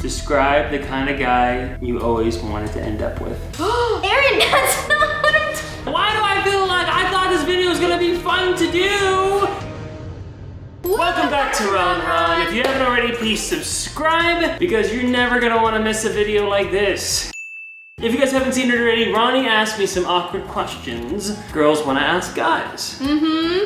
Describe the kind of guy you always wanted to end up with. Aaron, that's not what I'm talking. Why do I feel like I thought this video was gonna be fun to do? Welcome back to RonRon. If you haven't already, please subscribe because you're never gonna wanna miss a video like this. If you guys haven't seen it already, Ronnie asked me some awkward questions girls wanna ask guys.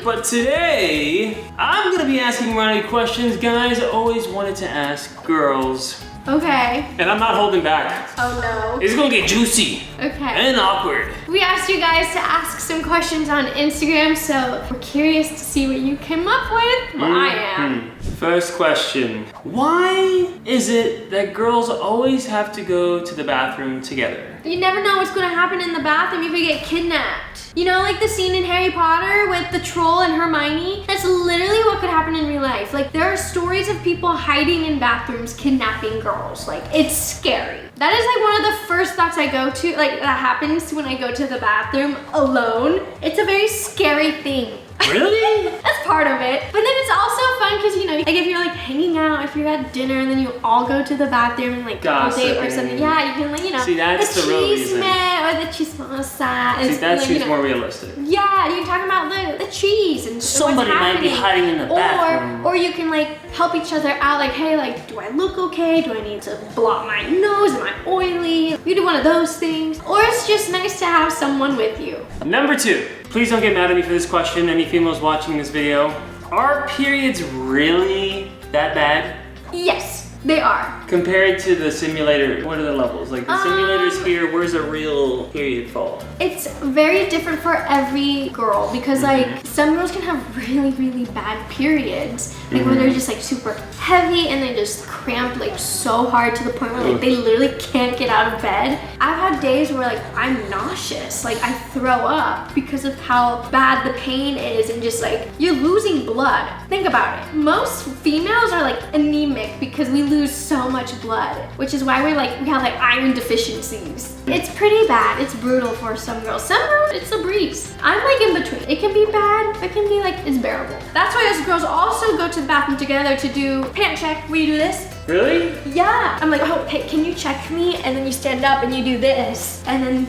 But today, I'm gonna be asking Ronnie questions guys always wanted to ask girls. Okay. And I'm not holding back. Oh no. It's gonna get juicy. Okay. And awkward. We asked you guys to ask some questions on Instagram, so we're curious to see what you came up with. Well, I am. First question. Why is it that girls always have to go to the bathroom together? You never know what's gonna happen in the bathroom. You could get kidnapped. You know, like the scene in Harry Potter with the troll and Hermione? That's literally what could happen in real life. Like, there are stories of people hiding in bathrooms, kidnapping girls. Like, it's scary. That is like one of the first thoughts I go to, like that happens when I go to the bathroom alone. It's a very scary thing. Really? That's part of it. But then it's also fun because, you know, like if you're like hanging out, if you're at dinner and then you all go to the bathroom and like go date or something. Yeah, you can like, you know, see, that's the real reason. Or the chismosa. See, that seems like, you know, more realistic. Yeah, you can talk about the cheese and somebody what's might be happening. hiding in the bathroom. Or you can like help each other out, like, hey, like, do I look okay? Do I need to blot my nose? Am I oily? You do one of those things. Or it's just nice to have someone with you. Number 2. Please don't get mad at me for this question, any females watching this video. Are periods really that bad? Yes, they are. Compared to the simulator, what are the levels? Like the simulators here, where's a real period fall? It's very different for every girl because like some girls can have really, really bad periods. Like where they're just like super heavy and they just cramp like so hard to the point where like they literally can't get out of bed. I've had days where like I'm nauseous, like I throw up because of how bad the pain is and just like you're losing blood. Think about it. Most females are like anemic because we lose so much blood, which is why we have like iron deficiencies. It's pretty bad. It's brutal for some girls. Some girls, it's a breeze. I'm like in between. It can be bad, it can be like, it's bearable. That's why us girls also go to the bathroom together to do pant check. Will you do this? Really? Yeah. I'm like, oh, hey, can you check me? And then you stand up and you do this. And then,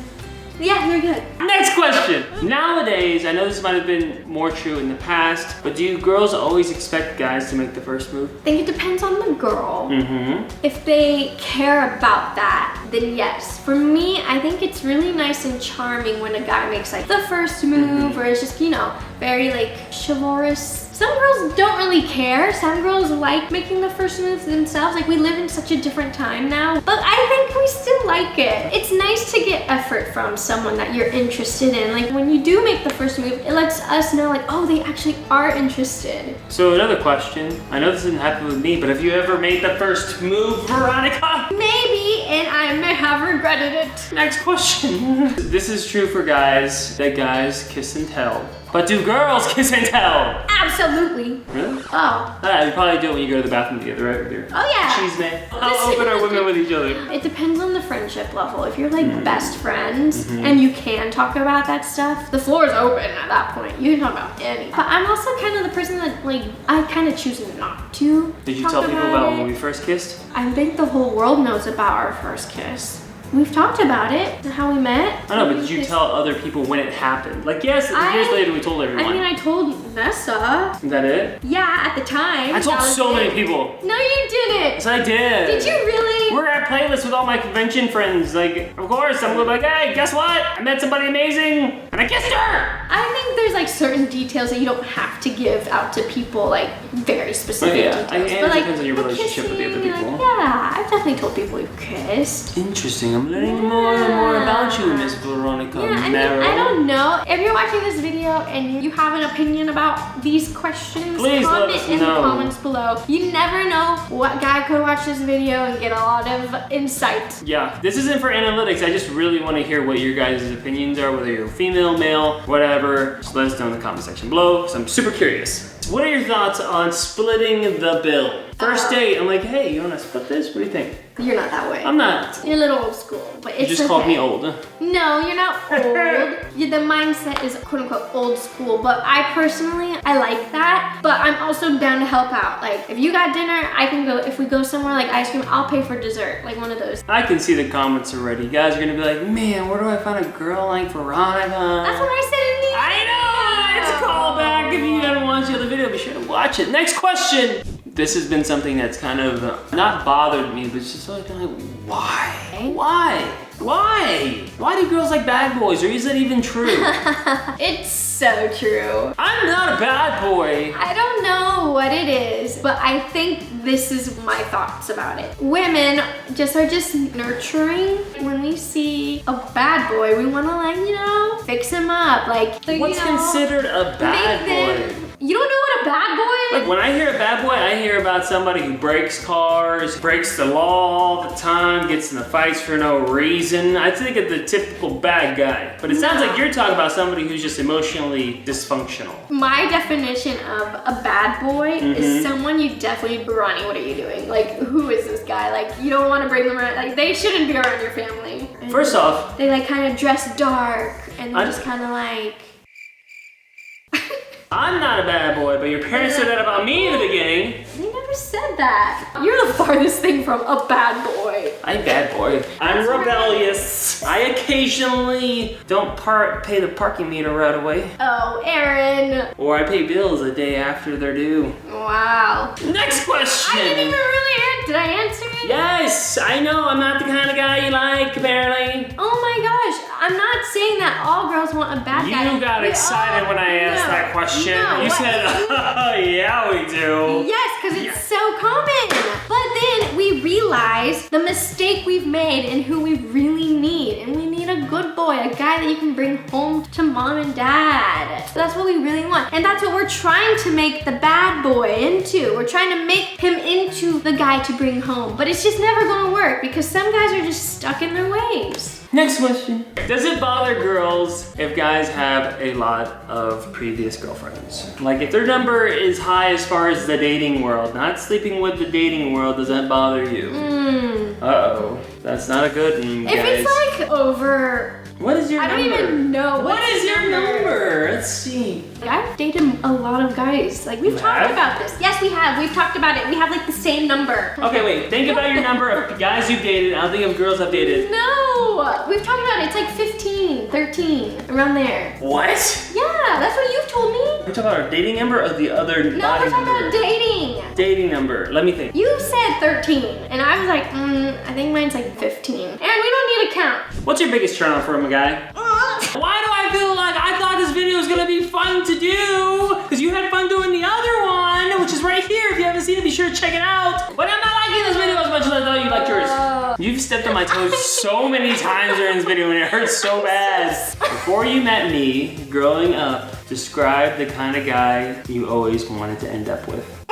yeah, you're good. Next question. Nowadays, I know this might have been more true in the past, but do you girls always expect guys to make the first move? I think it depends on the girl. If they care about that, then yes. For me, I think it's really nice and charming when a guy makes like the first move or it's just, you know, very like chivalrous. Some girls don't really care. Some girls like making the first moves themselves. Like we live in such a different time now, but I think we still like it. It's nice to get effort from someone that you're interested in. Like when you do make the first move, it lets us know like, oh, they actually are interested. So another question. I know this didn't happen with me, but have you ever made the first move, Veronica? Maybe, and I may have regretted it. Next question. This is true for guys, that guys kiss and tell. But do girls kiss and tell? Absolutely. Really? Oh. You probably do it when you go to the bathroom together, right? With your cheese man. How open are women with each other? It depends on the friendship level. If you're like best friends and you can talk about that stuff, the floor is open at that point. You can talk about anything. But I'm also kind of the person that like, I kind of choose not to. Did you tell people about when we first kissed? I think the whole world knows about our first kiss. We've talked about it, how we met. I know, but did you tell other people when it happened? Like, yes, years later we told everyone. I mean, I told Nessa. Is that it? Yeah, at the time. I told so many people. No, you didn't. Yes, I did. Did you really? We're at Playlist with all my convention friends. Like, of course, I'm like, hey, guess what? I met somebody amazing, and I kissed her. I think there's like certain details that you don't have to give out to people, like very specific details. And but it like, depends on your relationship with the other people. Like, yeah, I've definitely told people you've kissed. Interesting. I'm learning more and more about you, Miss Veronica. Yeah, I don't know. If you're watching this video and you have an opinion about these questions, please comment in the comments below. You never know what guy could watch this video and get a lot of insight. Yeah, this isn't for analytics. I just really want to hear what your guys' opinions are, whether you're female, male, whatever. Just let us know in the comment section below, because I'm super curious. What are your thoughts on splitting the bill? First date, I'm like, hey, you wanna split this? What do you think? You're not that way. I'm not. You're a little old school, but it's You just called me old. No, you're not old. The mindset is quote unquote old school, but I personally, I like that. But I'm also down to help out. Like if you got dinner, I can go, if we go somewhere like ice cream, I'll pay for dessert, like one of those. I can see the comments already. You guys are gonna be like, man, where do I find a girl like Veronica? That's what I said in the I know! It's a callback. If you haven't watched the other video, be sure to watch it. Next question. This has been something that's kind of not bothered me, but it's just like, why? Why? Why? Why do girls like bad boys? Or is that even true? It's so true. I'm not a bad boy. I don't know what it is, but I think this is my thoughts about it. Women are just nurturing. When we see a bad boy, we want to like, you know, fix him up. Like, what's considered a bad boy? You don't know what a bad boy is? Like when I hear a bad boy, I hear about somebody who breaks cars, breaks the law all the time, gets in the fights for no reason. I think of the typical bad guy. But it sounds like you're talking about somebody who's just emotionally dysfunctional. My definition of a bad boy is someone you definitely, Ronnie, what are you doing? Like, who is this guy? Like, you don't want to bring them around. Like, they shouldn't be around your family. And first off, they like kind of dress dark and they're just kind of like... I'm not a bad boy, but your parents said that about me in the beginning. They never said that. You're the farthest thing from a bad boy. I'm a bad boy. I'm rebellious. I occasionally don't pay the parking meter right away. Oh, Aaron. Or I pay bills a day after they're due. Wow. Next question. I didn't even really answer. Did I answer it? Yes, I know. I'm not the kind of guy you like, apparently. Oh my gosh. I'm not saying that all girls want a bad guy. You got excited when I asked that question. You said, oh, yeah, we do. Yes, because it's so common. But then we realize the mistake we've made and who we really need. And we need a good boy, a guy that you can bring home to mom and dad. So that's what we really want. And that's what we're trying to make the bad boy into. We're trying to make him into the guy to bring home. But it's just never gonna work because some guys are just stuck in their ways. Next question. Does it bother girls if guys have a lot of previous girlfriends? Like if their number is high as far as the dating world, not sleeping with the dating world, does that bother you? Uh-oh, that's not a good one, guys. If it's like over... What is your number? I don't even know. What is your number? Let's see. I've dated a lot of guys. Like we've talked about this. Yes, we have. We've talked about it. We have like the same number. Okay, wait. Think about your number of guys you've dated. I'll think of girls I've dated. No, we've talked about it. It's like 15, 13, around there. What? Yeah, that's what you've told me. We're talking about our dating number or the other No, we're talking about dating. Dating number. Let me think. You said 13, and I was like, I think mine's like 15. And we don't need a count. What's your biggest turn on from a guy? Why do I feel like I thought this video was gonna be fun to do? Because you had fun doing the other one, which is right here. If you haven't seen it, be sure to check it out. But I'm not liking this video as much as I thought you liked yours. You've stepped on my toes so many times during this video and it hurts so bad. Before you met me, growing up, describe the kind of guy you always wanted to end up with.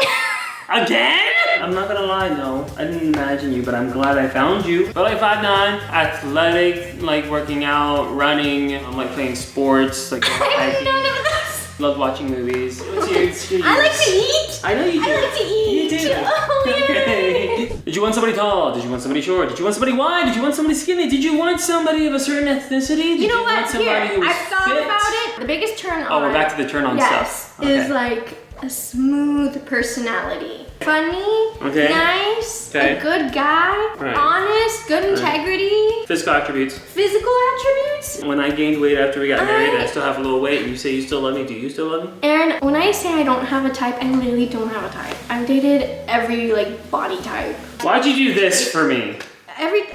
Again? I'm not gonna lie, no. I didn't imagine you, but I'm glad I found you. But like 5'9", athletic, like working out, running, I'm like playing sports, like hiking. None of this. Love watching movies. What's your I like to eat. I know you do. I like to eat. You do. Oh, okay. Did you want somebody tall? Did you want somebody short? Did you want somebody wide? Did you want somebody skinny? Did you want somebody of a certain ethnicity? Did you know what? Want somebody who was I've thought fit? about it. The biggest turn on. Oh, we're back to the turn on stuff. Okay. Is like a smooth personality. Funny, nice, a good guy, honest, good integrity. Physical attributes. Physical attributes? When I gained weight after we got married, I still have a little weight. You say you still love me. Do you still love me? Aaron, when I say I don't have a type, I literally don't have a type. I've dated every like body type. Why'd you do this for me? Aaron,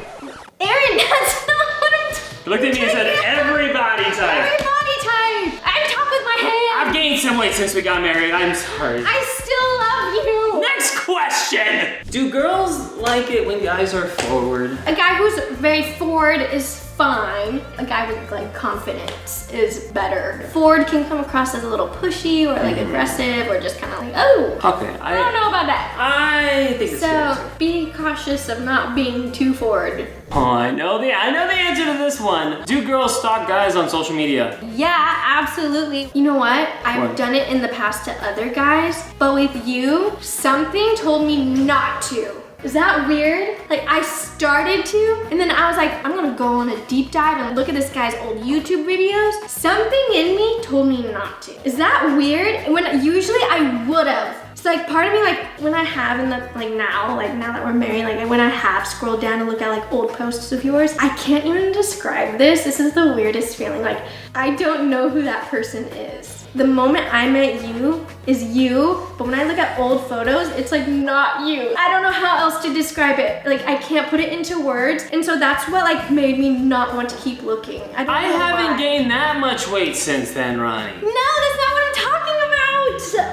that's not what I'm You looked at me and said every body type. Every body type. I talk with my hands. I've gained some weight since we got married. I'm sorry. I still love you. Next question. Do girls like it when guys are forward? A guy who's very forward is fine. A guy with like confidence is better. Forward can come across as a little pushy or like aggressive or just kind of like, oh. Okay. I don't know about that. I think it's fair. So be cautious of not being too forward. Oh, I know the answer to this one. Do girls stalk guys on social media? Yeah, absolutely. You know what? I've done it in the past to other guys, but with you, something told me not to. Is that weird? Like I started to, and then I was like, I'm gonna go on a deep dive and look at this guy's old YouTube videos. Something in me told me not to. Is that weird? When usually I would have. So like part of me, like when I have in the, like now that we're married, like when I have scrolled down to look at like old posts of yours, I can't even describe this. This is the weirdest feeling. Like I don't know who that person is. The moment I met you is you, but when I look at old photos, it's like not you. I don't know how else to describe it. Like I can't put it into words, and so that's what like made me not want to keep looking. I haven't gained that much weight since then, Ronnie. No, that's not what I'm talking about.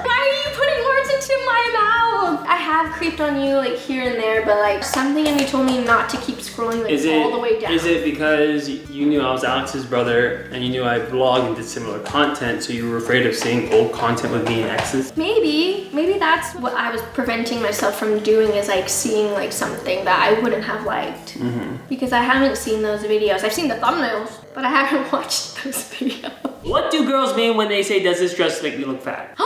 Why are you putting words into my mouth? I have creeped on you like here and there, but like something in me told me not to keep scrolling like all the way down. Is it because you knew I was Alex's brother and you knew I vlogged and did similar content, so you were afraid of seeing old content with me and exes? Maybe that's what I was preventing myself from doing, is like seeing like something that I wouldn't have liked. Because I haven't seen those videos. I've seen the thumbnails, but I haven't watched those videos. What do girls mean when they say, does this dress make me look fat?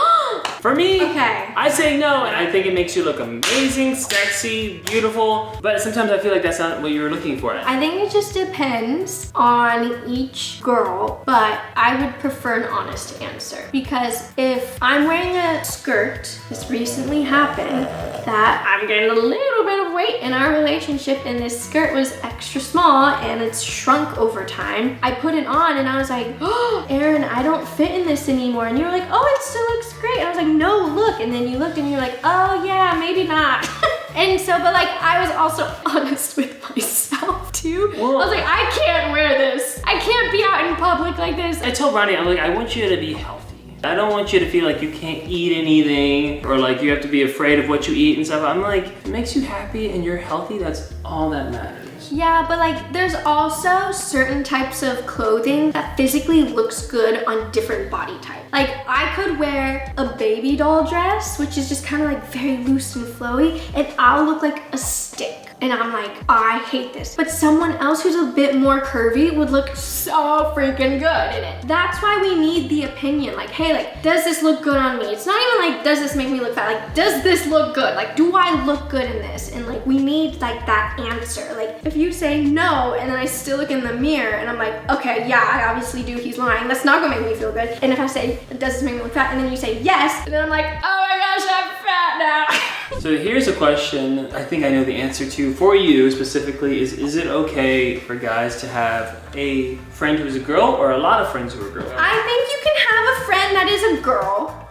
For me, okay. I say no, and I think it makes you look amazing, sexy, beautiful, but sometimes I feel like that's not what you're looking for. I think it just depends on each girl, but I would prefer an honest answer. Because if I'm wearing a skirt, this recently happened, that I'm getting a little bit of weight in our relationship, and this skirt was extra small and it's shrunk over time. I put it on and I was like, oh, Aaron, I don't fit in this anymore. And you were like, oh, it still looks great. And I was like, no, look. And then you looked and you're like, oh yeah, maybe not. And so, but like, I was also honest with myself too. Whoa. I was like, I can't wear this. I can't be out in public like this. I told Ronnie, I'm like, I want you to be healthy. I don't want you to feel like you can't eat anything or like you have to be afraid of what you eat and stuff. I'm like, if it makes you happy and you're healthy, that's all that matters. Yeah, but like there's also certain types of clothing that physically looks good on different body types. Like I could wear a baby doll dress, which is just kind of like very loose and flowy, and I'll look like a stick. And I'm like, I hate this. But someone else who's a bit more curvy would look so freaking good in it. That's why we need the opinion. Like, hey, like, does this look good on me? It's not even like, does this make me look fat? Like, does this look good? Like, do I look good in this? And like, we need like that answer. Like, if you say no, and then I still look in the mirror and I'm like, okay, yeah, I obviously do, he's lying. That's not gonna make me feel good. And if I say, does this make me look fat? And then you say yes, and then I'm like, oh my gosh, I'm fat now. So here's a question I think I know the answer to for you specifically is it okay for guys to have a friend who's a girl or a lot of friends who are girls? I think you can have a friend that is a girl,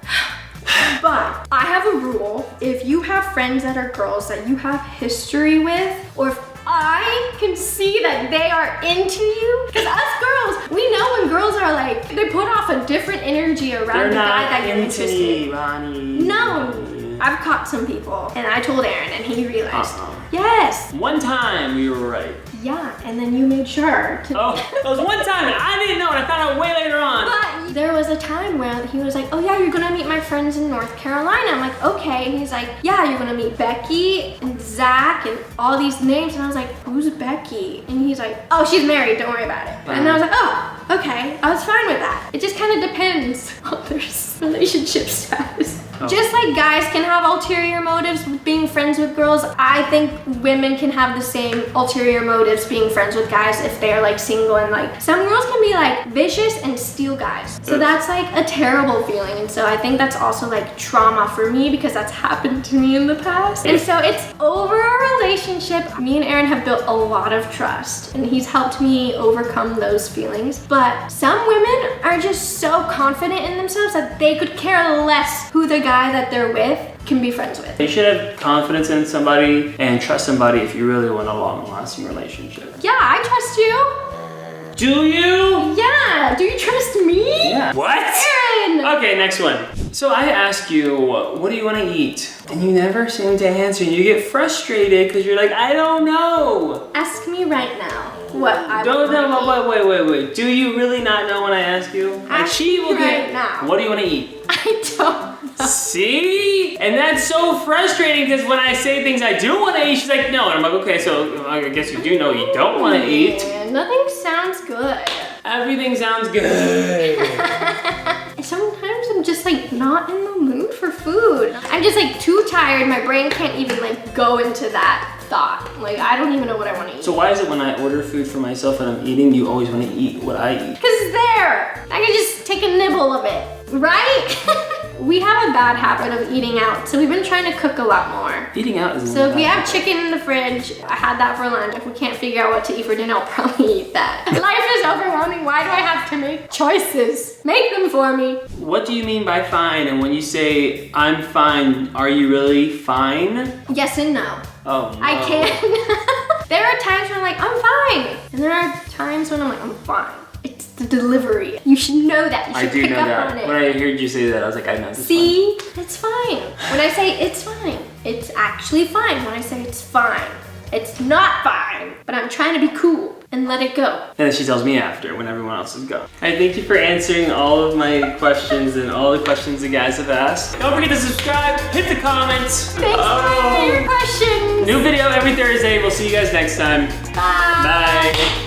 but I have a rule. If you have friends that are girls that you have history with, or if I can see that they are into you, because us girls, we know when girls are like, they put off a different energy around the guy that you're interested in. Ronnie. No. I've caught some people, and I told Aaron, and he realized. Yes. One time we were right. Yeah, and then you made sure to. Oh, it was one time, and I didn't know, and I found out way later on. But there was a time where he was like, oh yeah, you're gonna meet my friends in North Carolina. I'm like, okay. And he's like, yeah, you're gonna meet Becky and Zach and all these names. And I was like, who's Becky? And he's like, oh, she's married, don't worry about it. And I was like, oh, okay. I was fine with that. It just kind of depends on their relationship status. Oh. Just like guys can have ulterior motives with being friends with girls, I think women can have the same ulterior motives being friends with guys if they're like single, and like some girls can be like vicious and steal guys. So that's like a terrible feeling, and so I think that's also like trauma for me because that's happened to me in the past. And so it's over a relationship. Me and Aaron have built a lot of trust, and he's helped me overcome those feelings. But some women are just so confident in themselves that they could care less who the guy that they're with can be friends with. You should have confidence in somebody and trust somebody if you really want a long-lasting relationship. Yeah, I trust you. Do you? Yeah, do you trust me? Yeah. What? Aaron! fun. Okay, next one. So I ask you, what do you want to eat? And you never seem to answer. You get frustrated because you're like, I don't know. Ask me right now what I Don't want to eat. wait. Do you really not know when I ask you? Like, she will right get, now. what do you want to eat? I don't know. See? And that's so frustrating because when I say things I do want to eat, she's like, no. And I'm like, okay, so I guess you do know you don't want to eat. Man, nothing sounds good. Everything sounds good. Sometimes I'm just like not in the mood for food. I'm just like too tired. My brain can't even like go into that thought. Like I don't even know what I want to eat. So why is it when I order food for myself and I'm eating, you always want to eat what I eat? Cause it's there. I can just take a nibble of it, right? We have a bad habit of eating out, so we've been trying to cook a lot more. Eating out is So if we have chicken in the fridge, I had that for lunch. If we can't figure out what to eat for dinner, I'll probably eat that. Life is overwhelming. Why do I have to make choices? Make them for me. What do you mean by fine? And when you say I'm fine, are you really fine? Yes and no. Oh no. I can't. There are times when I'm like, I'm fine. And there are times when I'm like, I'm fine. It's the delivery. You should know that. You should I do pick know up that. on it. When I heard you say that, I was like, I know this. See? It's fine. When I say it's fine, it's actually fine. When I say it's fine, it's not fine. But I'm trying to be cool and let it go. And then she tells me after when everyone else is gone. I thank you for answering all of my questions and all the questions the guys have asked. Don't forget to subscribe, hit the comments. Thanks for your questions. New video every Thursday. We'll see you guys next time. Bye. Bye.